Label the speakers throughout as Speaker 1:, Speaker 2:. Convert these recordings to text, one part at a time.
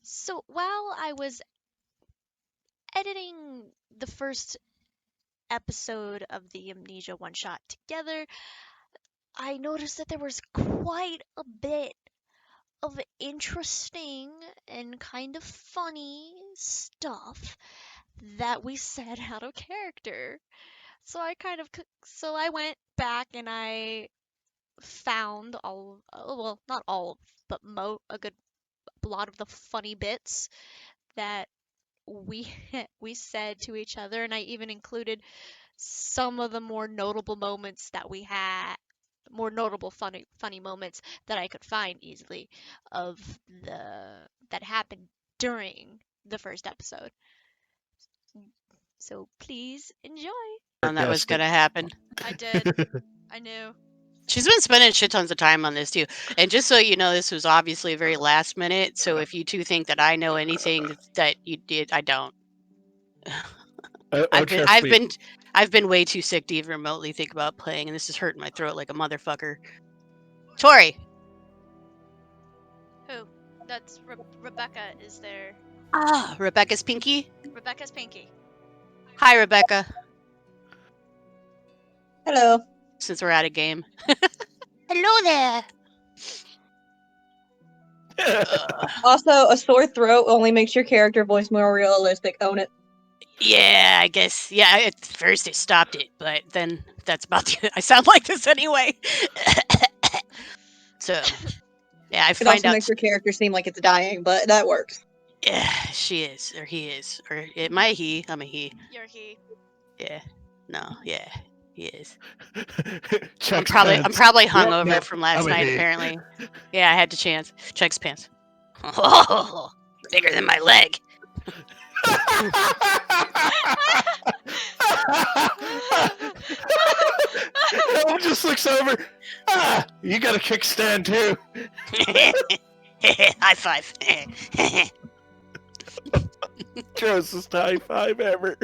Speaker 1: So while I was editing the first episode of the Amnesia one shot together, I noticed that there was quite a bit of interesting and kind of funny stuff that we said out of character. So I went back and I found well, not all, but a good lot of the funny bits that we we said to each other, and I even included some of the more notable moments that we had, more notable funny moments that I could find easily of the that happened during the first episode. So please enjoy.
Speaker 2: That was gonna happen.
Speaker 1: I did. I knew.
Speaker 2: She's been spending shit tons of time on this too. And just so you know, this was obviously very last minute. So if you two think that I know anything that you did, I don't. I've been way too sick to even remotely think about playing, and this is hurting my throat like a motherfucker. Tori.
Speaker 1: Who? That's Rebecca is there.
Speaker 2: Ah, Rebecca's Pinky.
Speaker 1: Rebecca's Pinky.
Speaker 2: Hi, Rebecca.
Speaker 3: Hello.
Speaker 2: Since we're out of game. Hello there.
Speaker 3: Also, a sore throat only makes your character voice more realistic. Own it.
Speaker 2: Yeah, I guess. Yeah, at first it stopped it, but then that's about the. I sound like this anyway. So, yeah, I
Speaker 3: It
Speaker 2: find
Speaker 3: also
Speaker 2: out.
Speaker 3: makes your character seem like it's dying, but that works.
Speaker 2: Yeah, she is, or he is, or it might he. I'm a he.
Speaker 1: You're he.
Speaker 2: Yeah. No. Yeah. He is.
Speaker 4: I'm
Speaker 2: I'm probably hungover from last night. Apparently. Yeah, I had to chance. Chuck's pants. Oh, bigger than my leg.
Speaker 4: Ellen just looks over. Ah, you got a kickstand too.
Speaker 2: High five.
Speaker 4: Grossest high five ever.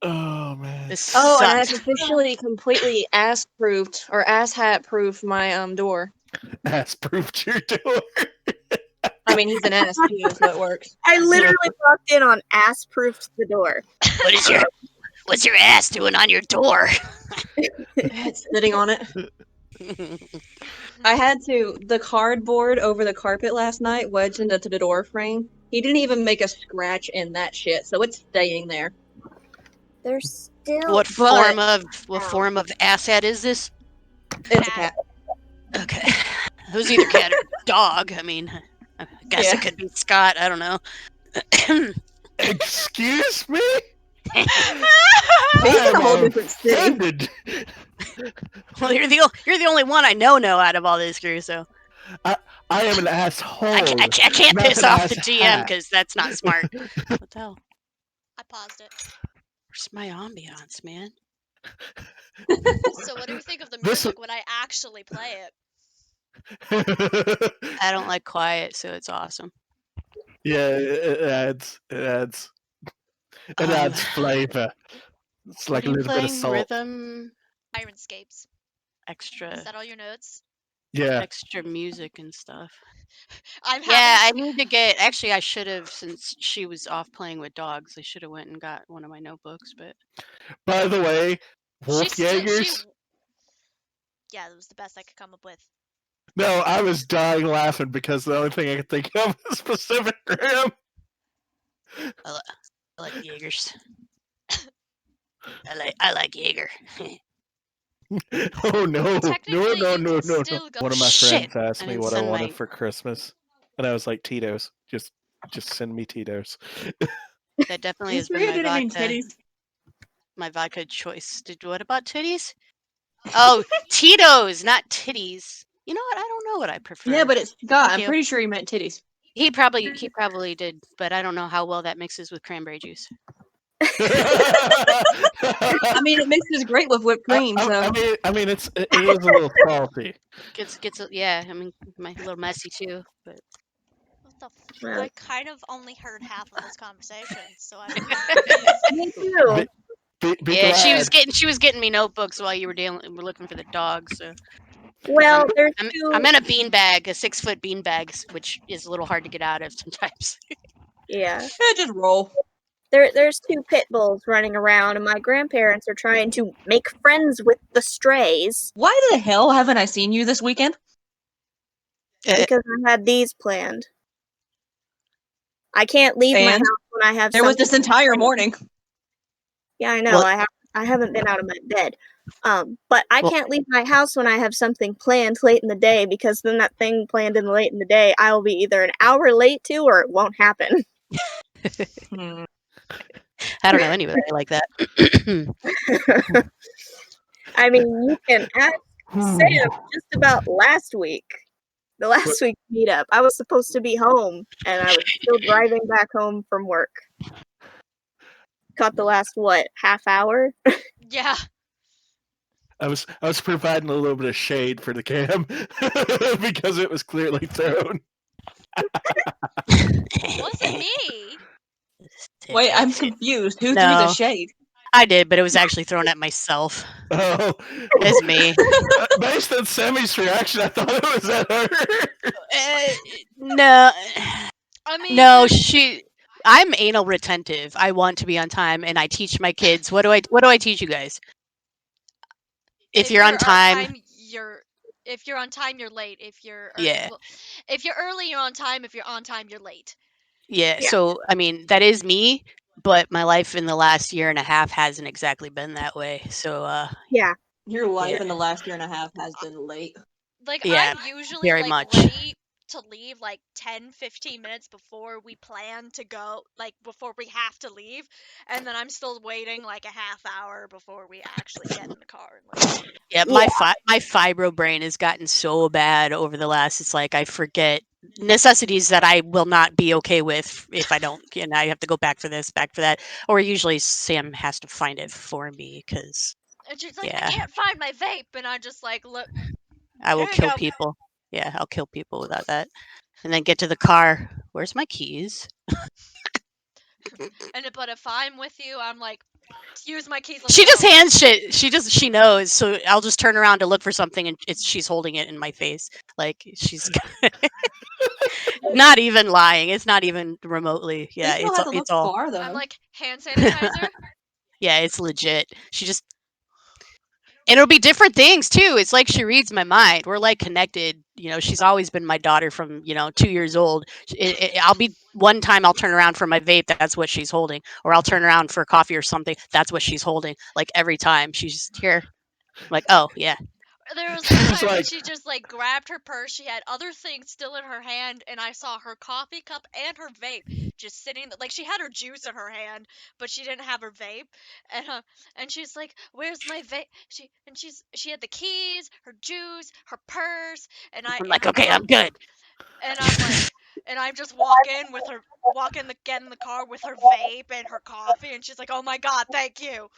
Speaker 4: Oh man.
Speaker 2: This
Speaker 3: and
Speaker 2: sucks.
Speaker 3: I've officially completely ass-proofed or ass-hat-proofed my door.
Speaker 4: Ass-proofed your door.
Speaker 3: I mean, he's an ass too, so it works.
Speaker 5: I literally walked in on ass-proofed the door.
Speaker 2: What's your ass doing on your door?
Speaker 3: It's sitting on it. I had the cardboard over the carpet last night wedged into the door frame. He didn't even make a scratch in that shit, so it's staying there.
Speaker 5: There's still
Speaker 2: What form of asshat is this?
Speaker 3: It's a cat.
Speaker 2: Okay. Who's either cat or dog? I mean, I guess it could be Scott. I don't know.
Speaker 4: Excuse me?
Speaker 3: He's in a whole different city.
Speaker 4: Offended.
Speaker 2: Well, you're the only one I know out of all this crew, so
Speaker 4: I am an asshole.
Speaker 2: I can't
Speaker 4: not
Speaker 2: piss
Speaker 4: an
Speaker 2: off the
Speaker 4: ass
Speaker 2: GM
Speaker 4: hat.
Speaker 2: because that's not smart. What the hell?
Speaker 1: I paused it.
Speaker 2: Where's my ambiance, man?
Speaker 1: So what do you think of the music when I actually play
Speaker 4: it?
Speaker 2: I don't like quiet, so it's awesome.
Speaker 4: Yeah, it adds flavor. It's like a little bit of salt.
Speaker 2: Rhythm,
Speaker 1: Ironscapes.
Speaker 2: Extra.
Speaker 1: Is that all your notes?
Speaker 4: Yeah.
Speaker 2: Extra music and stuff.
Speaker 1: I
Speaker 2: need to get. Actually, I should have, since she was off playing with dogs. I should have went and got one of my notebooks. But
Speaker 4: by the way, Wolf Jaegers.
Speaker 1: Yeah, that was the best I could come up with.
Speaker 4: No, I was dying laughing because the only thing I could think of was Pacific Rim.
Speaker 2: I like Jaegers. I like Jaeger.
Speaker 4: Oh no. No. One of my friends asked me what I wanted for Christmas. And I was like, Tito's. Just send me Tito's.
Speaker 2: That definitely has been my vodka. My vodka choice. What about titties? Oh, Tito's, not titties. You know what? I don't know what I prefer.
Speaker 3: Yeah, but it's Scott. I'm pretty sure he meant titties.
Speaker 2: He probably did, but I don't know how well that mixes with cranberry juice.
Speaker 3: I mean, it mixes great with whipped cream. So
Speaker 4: I mean, it is a little salty.
Speaker 2: Yeah. I mean, might be a little messy too, but.
Speaker 1: What the I kind of only heard half of this conversation, so I.
Speaker 5: Me too.
Speaker 2: Yeah, she was getting me notebooks while you were looking for the dogs. So.
Speaker 5: Well, there's
Speaker 2: I'm in a beanbag, a 6-foot beanbag, which is a little hard to get out of sometimes.
Speaker 5: Yeah.
Speaker 3: Just roll.
Speaker 5: There's 2 pit bulls running around, and my grandparents are trying to make friends with the strays.
Speaker 3: Why the hell haven't I seen you this weekend?
Speaker 5: Because I had these planned. I can't leave my house when I have.
Speaker 3: There was this entire morning.
Speaker 5: Yeah, I know. Well, I haven't been out of my bed. But I can't leave my house when I have something planned late in the day, because then that thing planned late in the day, I will be either an hour late to, or it won't happen.
Speaker 2: I don't know anybody like that.
Speaker 5: I mean, you can ask Sam just about last week. The last week meetup. I was supposed to be home, and I was still driving back home from work. Caught the last, half hour?
Speaker 1: Yeah.
Speaker 4: I was providing a little bit of shade for the cam because it was clearly thrown.
Speaker 1: It wasn't me.
Speaker 3: Wait, I'm confused. Who threw the shade?
Speaker 2: I did, but it was actually thrown at myself.
Speaker 4: Oh,
Speaker 2: it's me.
Speaker 4: Based on Sammy's reaction, I thought it was at her.
Speaker 2: No.
Speaker 1: I mean,
Speaker 2: no, I'm anal retentive. I want to be on time, and I teach my kids. What do I teach you guys? If you're on time,
Speaker 1: if you're on time, you're late. If you're if you're early, you're on time. If you're on time, you're late.
Speaker 2: Yeah. So I mean, that is me, but my life in the last year and a half hasn't exactly been that way. So
Speaker 5: yeah,
Speaker 3: your life in the last year and a half has been late.
Speaker 1: Like,
Speaker 2: yeah,
Speaker 1: I'm usually
Speaker 2: very
Speaker 1: like
Speaker 2: much.
Speaker 1: ready to leave like 10-15 minutes before we plan to go, like before we have to leave, and then I'm still waiting like a half hour before we actually get in the car and leave.
Speaker 2: Yeah, my fibro brain has gotten so bad over the last. It's like I forget necessities that I will not be okay with if I don't. And I have to go back for this, back for that, or usually Sam has to find it for me because.
Speaker 1: And she's like, I can't find my vape, and I'm just like, look.
Speaker 2: I will kill people. Yeah, I'll kill people without that. And then get to the car. Where's my keys?
Speaker 1: But if I'm with you, I'm like, use my keys.
Speaker 2: She just hands shit. She knows. So I'll just turn around to look for something, and she's holding it in my face. Like she's not even lying. It's not even remotely. Yeah, it's all.
Speaker 3: Far, though.
Speaker 1: I'm like, hand sanitizer.
Speaker 2: Yeah, it's legit. She just. And it'll be different things too. It's like she reads my mind. We're like connected. You know, she's always been my daughter from 2 years old. I'll be one time I'll turn around for my vape. That's what she's holding, or I'll turn around for coffee or something. That's what she's holding. Like every time she's just here. I'm like, oh yeah.
Speaker 1: There was one time when she just like grabbed her purse. She had other things still in her hand, and I saw her coffee cup and her vape just sitting. Like she had her juice in her hand, but she didn't have her vape. And she's like, "Where's my vape?" She had the keys, her juice, her purse, and
Speaker 2: I'm like, okay, I'm good.
Speaker 1: And I'm like, and I just get in the car with her vape and her coffee, and she's like, "Oh my god, thank you."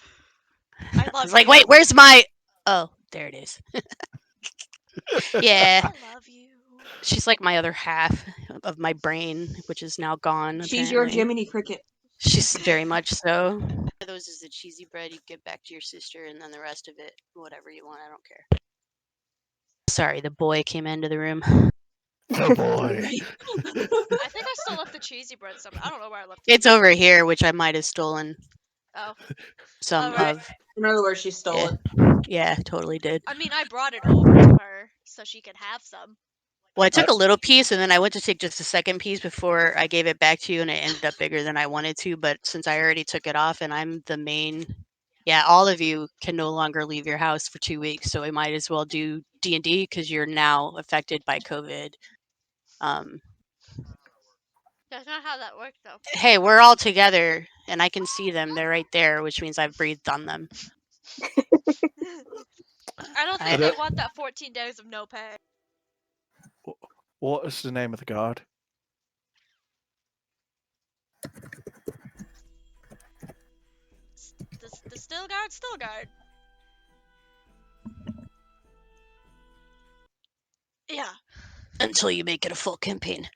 Speaker 1: I
Speaker 2: was like, wait, where's my? Oh, there it is. Yeah.
Speaker 1: I love you.
Speaker 2: She's like my other half of my brain, which is now gone.
Speaker 3: She's
Speaker 2: apparently.
Speaker 3: your Jiminy Cricket.
Speaker 2: She's very much so. Those is the cheesy bread. You get back to your sister, and then the rest of it, whatever you want. I don't care. Sorry, the boy came into the room.
Speaker 4: Oh boy.
Speaker 1: I think I still left the cheesy bread somewhere. I don't know where I left it.
Speaker 2: It's over here, which I might have stolen.
Speaker 1: Oh.
Speaker 2: Some of.
Speaker 3: In other words, she stole it.
Speaker 2: Yeah, totally did.
Speaker 1: I mean, I brought it over to her so she could have some.
Speaker 2: Well, I took a little piece, and then I went to take just a second piece before I gave it back to you, and it ended up bigger than I wanted to. But since I already took it off, and I'm the main, all of you can no longer leave your house for 2 weeks, so we might as well do D&D because you're now affected by COVID.
Speaker 1: That's not how that works, though.
Speaker 2: Hey, we're all together, and I can see them. They're right there, which means I've breathed on them.
Speaker 1: I don't think they want that 14 days of no pay.
Speaker 4: What is the name of the god?
Speaker 1: The Stilgard? Stilgard. Yeah.
Speaker 2: Until you make it a full campaign.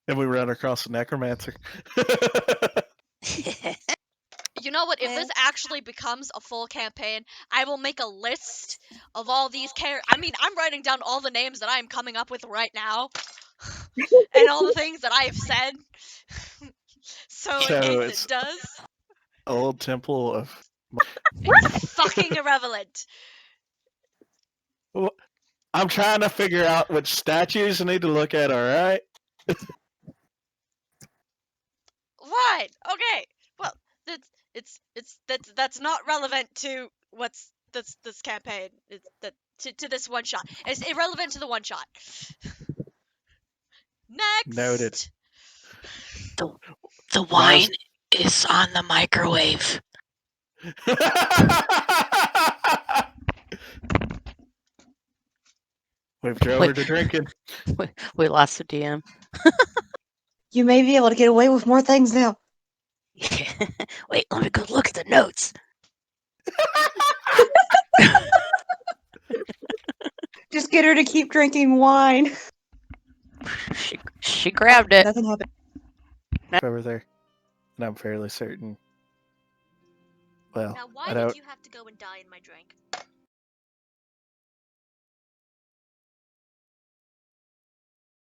Speaker 4: And we run across a necromancer.
Speaker 1: You know what? If this actually becomes a full campaign, I will make a list of all these characters. I mean, I'm writing down all the names that I'm coming up with right now, and all the things that I've said. So in case it does,
Speaker 4: old temple of.
Speaker 1: it's fucking irrelevant.
Speaker 4: I'm trying to figure out which statues I need to look at. All right.
Speaker 1: Right. Okay. Well, that's not relevant to what's this campaign. It's to this one shot. It's irrelevant to the one shot. Next.
Speaker 4: Noted.
Speaker 2: The wine is on the microwave.
Speaker 4: We've drove her to drinking.
Speaker 2: We lost the DM.
Speaker 3: You may be able to get away with more things now.
Speaker 2: Wait, let me go look at the notes.
Speaker 3: Just get her to keep drinking wine.
Speaker 2: She grabbed it.
Speaker 3: Nothing happened.
Speaker 4: Over there. And I'm fairly certain. Well,
Speaker 1: now, why did you have to go and die in my drink?